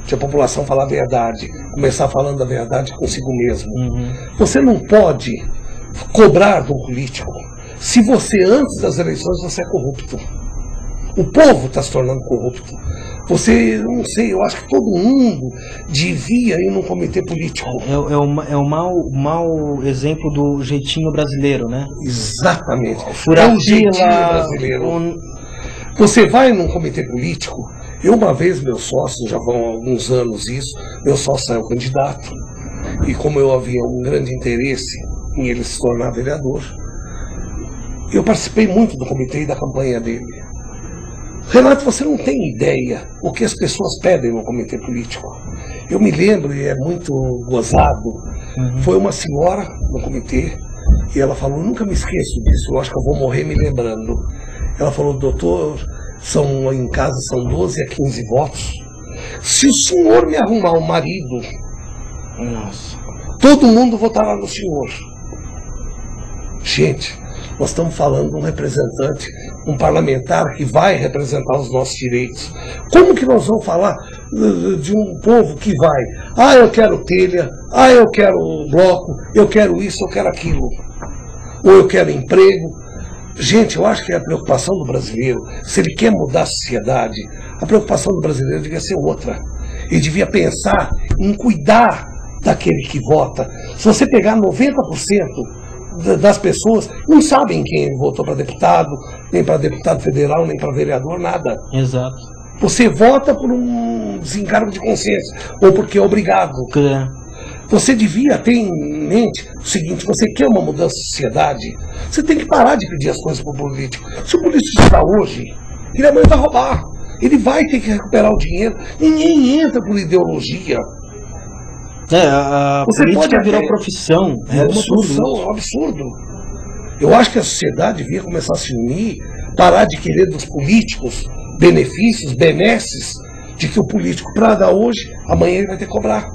de a população falar a verdade, começar falando a verdade consigo mesmo. Você não pode cobrar do político se você, antes das eleições, você é corrupto. O povo está se tornando corrupto. Você, não sei, eu acho que todo mundo devia ir num comitê político. É o mau exemplo do jeitinho brasileiro, né? Exatamente. É o jeitinho brasileiro. Você vai num comitê político. Uma vez, meus sócios, já vão há alguns anos isso, meu sócio saiu candidato. E como eu havia um grande interesse em ele se tornar vereador, Eu participei muito do comitê e da campanha dele. Renato, você não tem ideia o que as pessoas pedem no comitê político. Eu me lembro, e é muito gozado, foi uma senhora no comitê, e ela falou, nunca me esqueço disso, eu acho que eu vou morrer me lembrando. Ela falou, doutor, em casa são 12 a 15 votos. Se o senhor me arrumar um marido, nossa, todo mundo votará no senhor. Gente, nós estamos falando de um representante, um parlamentar que vai representar os nossos direitos. Como que nós vamos falar de um povo que vai, eu quero telha, eu quero bloco, eu quero isso, eu quero aquilo, ou eu quero emprego. Gente, eu acho que a preocupação do brasileiro, se ele quer mudar a sociedade, a preocupação do brasileiro devia ser outra. Ele devia pensar em cuidar daquele que vota. Se você pegar 90% das pessoas não sabem quem votou para deputado, nem para deputado federal, nem para vereador, nada. Exato. Você vota por um desencargo de consciência, ou porque é obrigado. Você devia ter em mente o seguinte, você quer uma mudança de sociedade, você tem que parar de pedir as coisas para o político. Se o político está hoje, ele amanhã vai roubar. Ele vai ter que recuperar o dinheiro. Ninguém entra por ideologia. A política virou profissão. É um absurdo. Eu acho que a sociedade devia começar a se unir, parar de querer dos políticos benefícios, benesses, de que o político, para dar hoje, amanhã ele vai ter que cobrar.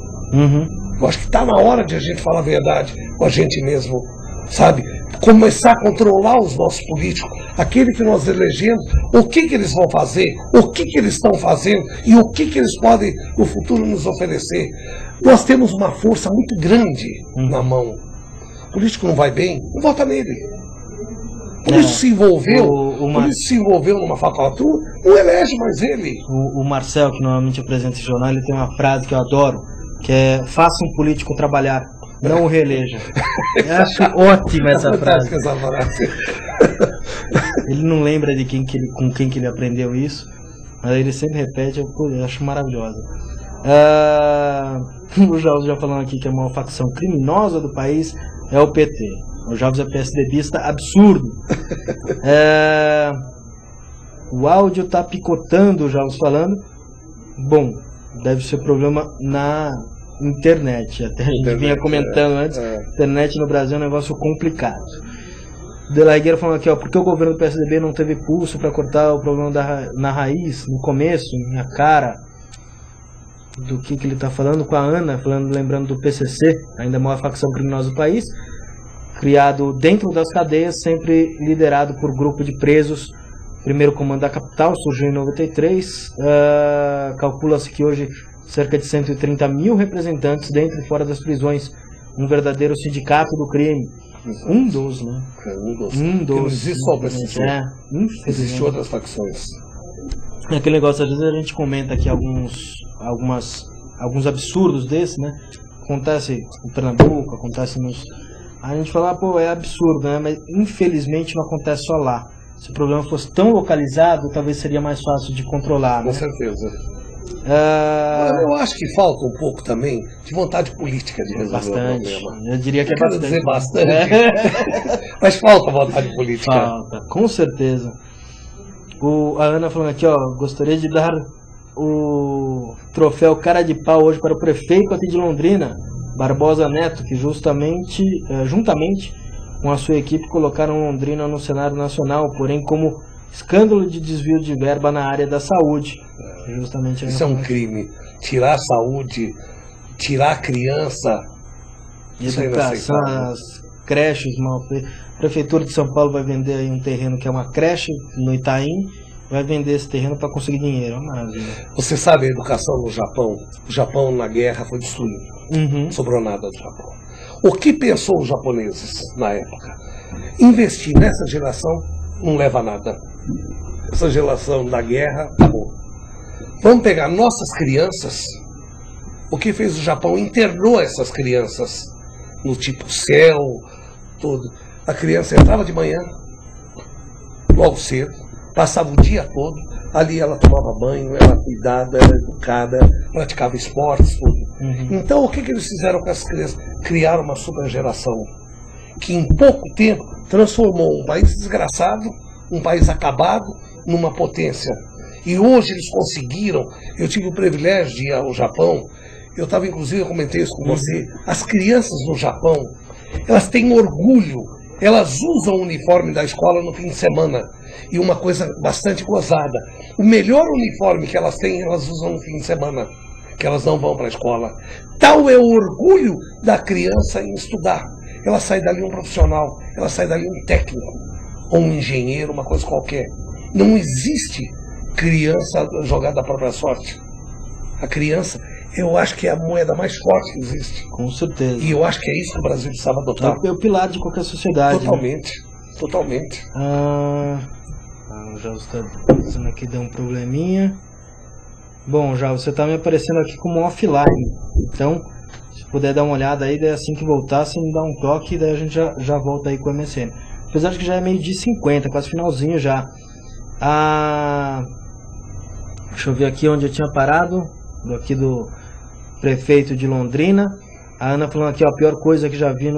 Eu acho que está na hora de a gente falar a verdade com a gente mesmo, sabe? Começar a controlar os nossos políticos, aquele que nós elegemos, o que eles vão fazer, o que eles estão fazendo e o que eles podem no futuro nos oferecer. Nós temos uma força muito grande na mão. O político não vai bem, não vota nele. O político se envolveu numa falcatrua, não elege mais ele. O Marcel, que normalmente apresenta esse jornal, ele tem uma frase que eu adoro, que é: faça um político trabalhar, não o reeleja. Eu acho ótima essa frase. Ele não lembra de com quem que ele aprendeu isso, mas ele sempre repete, eu acho maravilhosa. O Jovem já falando aqui que a maior facção criminosa do país é o PT. O Jovem é PSDBista absurdo. O áudio tá picotando, o Jovem falando. Bom, deve ser problema na internet. Até a gente vinha comentando antes. Internet no Brasil é um negócio complicado. De La Higuera falando aqui, ó, porque o governo do PSDB não teve pulso para cortar o problema na raiz, no começo, na cara. Do que ele está falando com a Ana, lembrando do PCC, ainda a maior facção criminosa do país, criado dentro das cadeias, sempre liderado por grupo de presos. Primeiro comando da capital surgiu em 93. Calcula-se que hoje cerca de 130 mil representantes dentro e fora das prisões, um verdadeiro sindicato do crime. Um dos, né? Não existe só o PCC. Existem outras facções. É aquele negócio, às vezes a gente comenta aqui alguns absurdos desses, né? Acontece em Pernambuco, acontece nos... A gente fala, é absurdo, né? Mas infelizmente não acontece só lá. Se o problema fosse tão localizado, talvez seria mais fácil de controlar, né? Com certeza. Eu acho que falta um pouco também de vontade política de resolver bastante. o problema. Eu diria que Quero dizer bastante. Mas falta vontade política. Falta, com certeza. A Ana falando aqui, ó, gostaria de dar o troféu cara de pau hoje para o prefeito aqui de Londrina, Barbosa Neto, que juntamente com a sua equipe colocaram Londrina no cenário nacional, porém como escândalo de desvio de verba na área da saúde. Justamente isso é um crime. Tirar a saúde, tirar a criança, educação, as creches mal feitas. A Prefeitura de São Paulo vai vender aí um terreno que é uma creche no Itaim, vai vender esse terreno para conseguir dinheiro. Maravilha. Você sabe a educação no Japão? O Japão na guerra foi destruído. Não sobrou nada do Japão. O que pensou os japoneses na época? Investir nessa geração não leva a nada. Essa geração da guerra acabou. Vamos pegar nossas crianças. O que fez o Japão? Internou essas crianças no tipo céu, tudo. A criança entrava de manhã, logo cedo, passava o dia todo, ali ela tomava banho, era cuidada, era educada, praticava esportes, tudo. Então o que eles fizeram com essas crianças? Criaram uma super geração. que em pouco tempo transformou um país desgraçado, um país acabado, numa potência. E hoje eles conseguiram, eu tive o privilégio de ir ao Japão, eu estava inclusive, eu comentei isso com você, as crianças no Japão, elas têm orgulho, elas usam o uniforme da escola no fim de semana. E uma coisa bastante gozada, o melhor uniforme que elas têm, elas usam no fim de semana, que elas não vão para a escola. Tal é o orgulho da criança em estudar. Ela sai dali um profissional, ela sai dali um técnico, ou um engenheiro, uma coisa qualquer. Não existe criança jogada da própria sorte. A criança, eu acho que é a moeda mais forte que existe. Com certeza. E eu acho que é isso que o Brasil precisava adotar. É o pilar de qualquer sociedade. Totalmente, né? Totalmente. Já está dizendo aqui, deu um probleminha. Bom, já você está me aparecendo aqui como offline. Então, se puder dar uma olhada aí, daí assim que voltar, você me dá um toque e daí a gente já volta aí com o MSN. Apesar de que já é 12h50, quase finalzinho já. Deixa eu ver aqui onde eu tinha parado. Aqui do prefeito de Londrina. A Ana falando aqui, ó, a pior coisa que já vi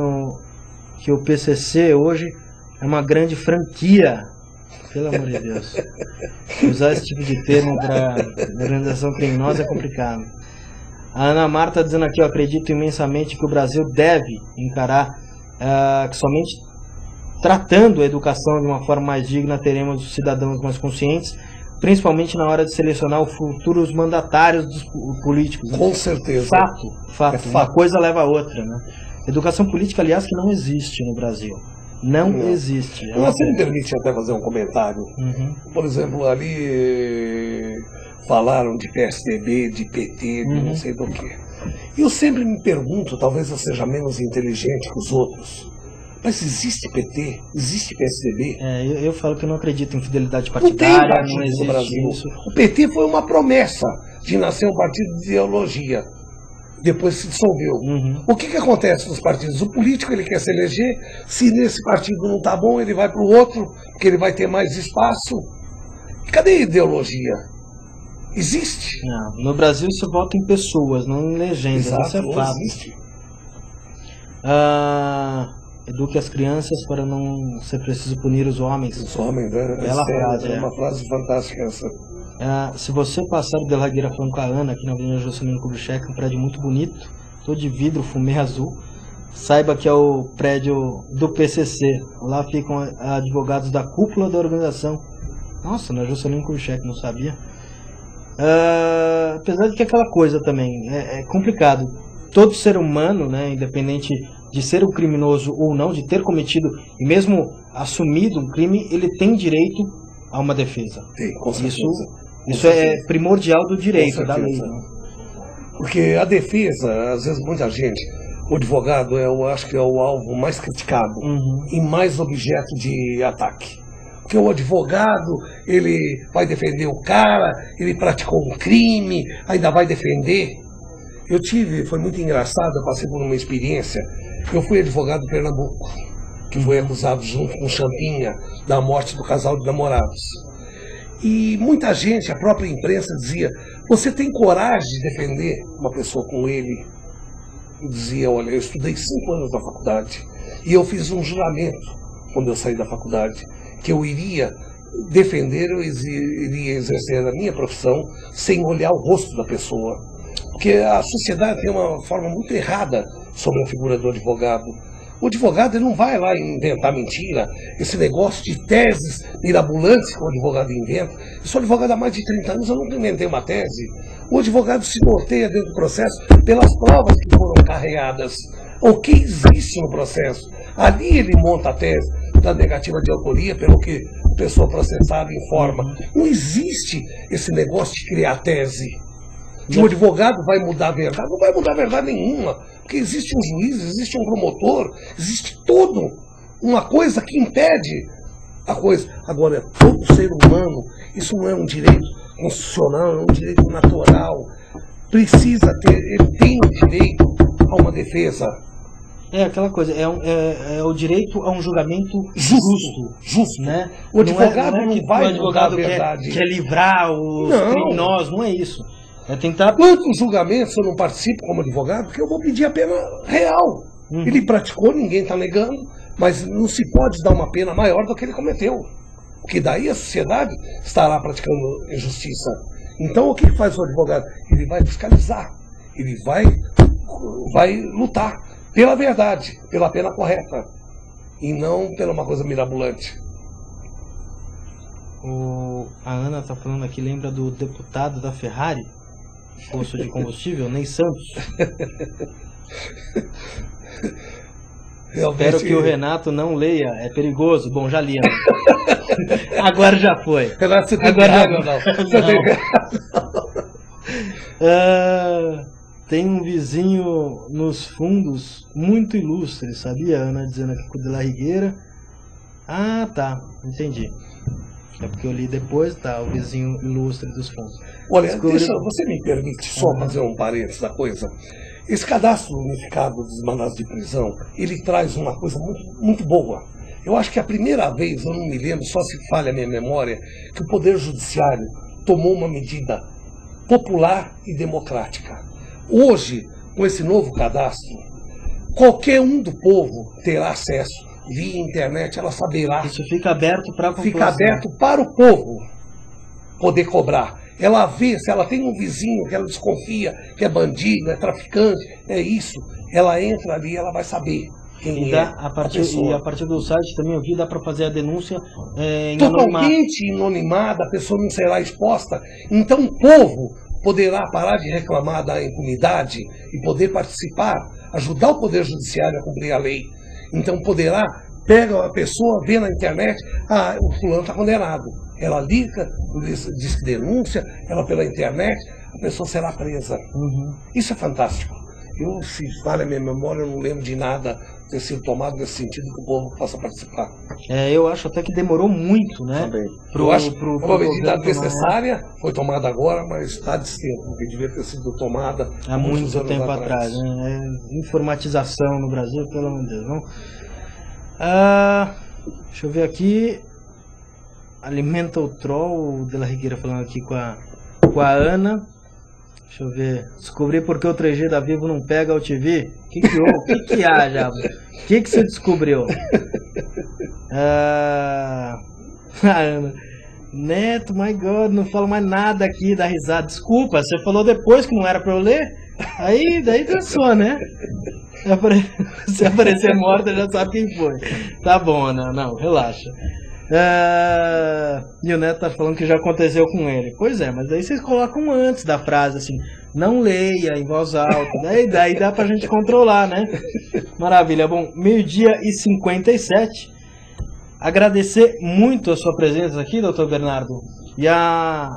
que o PCC hoje é uma grande franquia. Pelo amor de Deus. Usar esse tipo de termo para organização criminosa é complicado. A Ana Marta dizendo aqui, eu acredito imensamente que o Brasil deve encarar que somente tratando a educação de uma forma mais digna teremos cidadãos mais conscientes, principalmente na hora de selecionar os futuros mandatários dos políticos. Né? Com certeza. Fato. Uma coisa leva a outra, né? Educação política, aliás, que não existe no Brasil. Não existe. Você me permite até fazer um comentário? Uhum. Por exemplo, ali falaram de PSDB, de PT, de não sei do que. Eu sempre me pergunto, talvez eu seja menos inteligente que os outros, mas existe PT? Existe PSDB? Eu falo que eu não acredito em fidelidade partidária, não existe no Brasil. Isso. O PT foi uma promessa de nascer um partido de ideologia. Depois se dissolveu. O que acontece nos partidos? O político ele quer se eleger, se nesse partido não está bom, ele vai para o outro, porque ele vai ter mais espaço. Cadê a ideologia? Existe? Não, no Brasil se vota em pessoas, não em legendas. Exato, isso é fato. Existe. Eduque as crianças para não ser preciso punir os homens. Os homens, né? Bela frase, é uma frase fantástica essa. Se você passar o Delagueira falando com a Ana aqui na Avenida Juscelino Kubitschek, um prédio muito bonito, todo de vidro, fumê azul, saiba que é o prédio do PCC. Lá ficam advogados da cúpula da organização. Nossa, na Juscelino Kubitschek, não sabia. Apesar de que aquela coisa também é complicado. Todo ser humano, né, independente de ser um criminoso ou não, de ter cometido e mesmo assumido um crime, ele tem direito a uma defesa. Tem, com certeza. Isso é primordial do direito, da lei. Né? Porque a defesa, às vezes muita gente, o advogado eu acho que é o alvo mais criticado e mais objeto de ataque. Porque o advogado, ele vai defender o cara, ele praticou um crime, ainda vai defender. Foi muito engraçado, eu passei por uma experiência, eu fui advogado de Pernambuco, que foi acusado junto com Champinha da morte do casal de namorados. E muita gente, a própria imprensa dizia, você tem coragem de defender uma pessoa como ele? Eu dizia, olha, eu estudei 5 anos na faculdade e eu fiz um juramento quando eu saí da faculdade, que eu iria defender, eu iria exercer a minha profissão sem olhar o rosto da pessoa. Porque a sociedade tem uma forma muito errada sobre a figura do advogado. O advogado ele não vai lá inventar mentira, esse negócio de teses mirabolantes que o advogado inventa. Eu sou advogado há mais de 30 anos, eu nunca inventei uma tese. O advogado se norteia dentro do processo pelas provas que foram carreadas, o que existe no processo. Ali ele monta a tese da negativa de autoria, pelo que a pessoa processada informa. Não existe esse negócio de criar tese. Que o advogado vai mudar a verdade, não vai mudar a verdade nenhuma, porque existe um juiz, existe um promotor, existe tudo, uma coisa que impede a coisa. Agora, todo ser humano, isso não é um direito constitucional, é um direito natural, precisa ter, ele tem o direito a uma defesa. É aquela coisa, é o direito a um julgamento justo, né? O advogado não vai o advogado quer livrar os criminosos, não é isso. É tentar... Quantos julgamentos eu não participo como advogado? Porque eu vou pedir a pena real. Ele praticou, ninguém está negando. mas não se pode dar uma pena maior do que ele cometeu, porque daí a sociedade estará praticando injustiça. Então o que faz o advogado? Ele vai fiscalizar, ele vai lutar pela verdade, pela pena correta, e não pela uma coisa mirabolante. A Ana está falando aqui, lembra do deputado da Ferrari, posto de combustível, Ney Santos. Realmente... Espero que o Renato não leia, é perigoso. Bom, já li. Agora já foi. Renato, você tem Agora água, não? Você tem... tem um vizinho nos fundos muito ilustre, sabia? A Ana dizendo aqui com o de la Higuera. Ah, tá, entendi. É porque eu li depois, tá, o vizinho ilustre dos fundos. Olha, você me permite só fazer um parênteses da coisa? Esse cadastro unificado dos mandados de prisão, ele traz uma coisa muito boa. Eu acho que a primeira vez, eu não me lembro, só se falha a minha memória, que o Poder Judiciário tomou uma medida popular e democrática. Hoje, com esse novo cadastro, qualquer um do povo terá acesso via internet, ela saberá. Isso fica aberto para a população. Fica aberto para o povo poder cobrar. Ela vê, se ela tem um vizinho que ela desconfia que é bandido, é traficante, é isso, ela entra ali, ela vai saber quem é a pessoa. E a partir do site também eu vi, dá para fazer a denúncia em totalmente anonimada, a pessoa não será exposta. Então o povo poderá parar de reclamar da impunidade e poder participar, ajudar o Poder Judiciário a cumprir a lei. Então poderá, pega a pessoa, vê na internet, o fulano está condenado. Ela liga, diz que denúncia, ela pela internet, a pessoa será presa. Uhum. Isso é fantástico. Eu, se falha a minha memória, eu não lembro de nada ter sido tomado nesse sentido que o povo possa participar. Eu acho até que demorou muito, né? Também. Eu acho que uma medida necessária foi tomada agora, mas está distante, porque devia ter sido tomada há muito tempo atrás. Né? Informatização no Brasil, pelo amor de Deus. Não? Deixa eu ver aqui. Alimenta o Troll, o de la Higuera falando aqui com a Ana. Deixa eu ver. Descobri porque o 3G da Vivo não pega o TV. O que há, Jabo? O que você descobriu? Ana. Neto, my God, não falo mais nada aqui, dá risada. Desculpa, você falou depois que não era pra eu ler? Daí pensou, né? Se aparecer morta, já sabe quem foi. Tá bom, Ana, não, relaxa. E o Neto tá falando que já aconteceu com ele. Pois é, mas aí vocês colocam antes da frase assim, não leia em voz alta, daí dá pra gente controlar, né? Maravilha. Bom, 12h57. Agradecer muito a sua presença aqui, doutor Bernardo, e a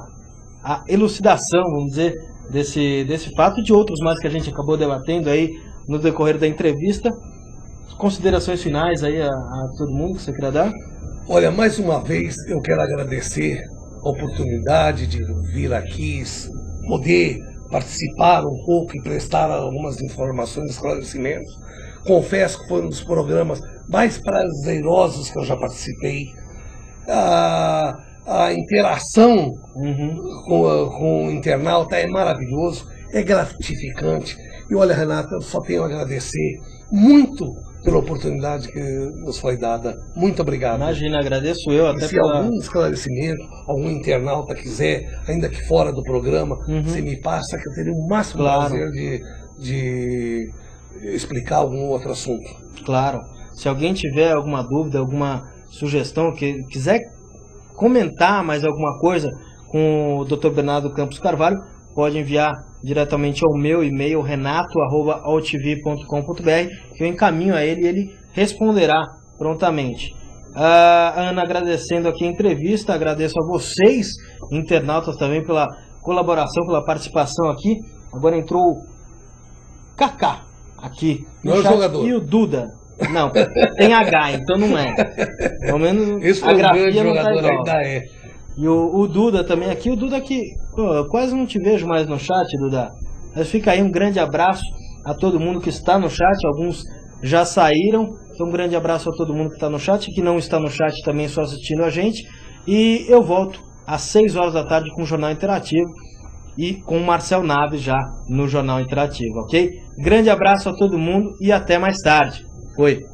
elucidação, vamos dizer, desse fato e de outros mais que a gente acabou debatendo aí no decorrer da entrevista. Considerações finais aí a todo mundo que você queria dar? Olha, mais uma vez eu quero agradecer a oportunidade de vir aqui, poder participar um pouco e prestar algumas informações, esclarecimentos. Confesso que foi um dos programas mais prazerosos que eu já participei. A interação com o internauta é maravilhoso, é gratificante. E olha, Renata, eu só tenho a agradecer muito pela oportunidade que nos foi dada. Muito obrigado. Imagina, agradeço eu. Até se algum esclarecimento, algum internauta quiser, ainda que fora do programa, você me passa, que eu teria o máximo prazer de explicar algum outro assunto. Claro. Se alguém tiver alguma dúvida, alguma sugestão, que quiser comentar mais alguma coisa com o Dr. Bernardo Campos Carvalho, pode enviar diretamente ao meu e-mail, renato@altv.com.br, que eu encaminho a ele e ele responderá prontamente. A Ana agradecendo aqui a entrevista, agradeço a vocês, internautas, também pela colaboração, pela participação aqui. Agora entrou o Kaká aqui no chat, jogador. E o Duda. Não, tem H, então não é. Pelo menos esse a grafia não tá igual. Ainda é. E o Duda também aqui, o Duda que eu quase não te vejo mais no chat, Duda. Mas fica aí um grande abraço a todo mundo que está no chat, alguns já saíram, então um grande abraço a todo mundo que está no chat, que não está no chat também só assistindo a gente. E eu volto às 6 horas da tarde com o Jornal Interativo e com o Marcel Naves já no Jornal Interativo, ok? Grande abraço a todo mundo e até mais tarde. Oi.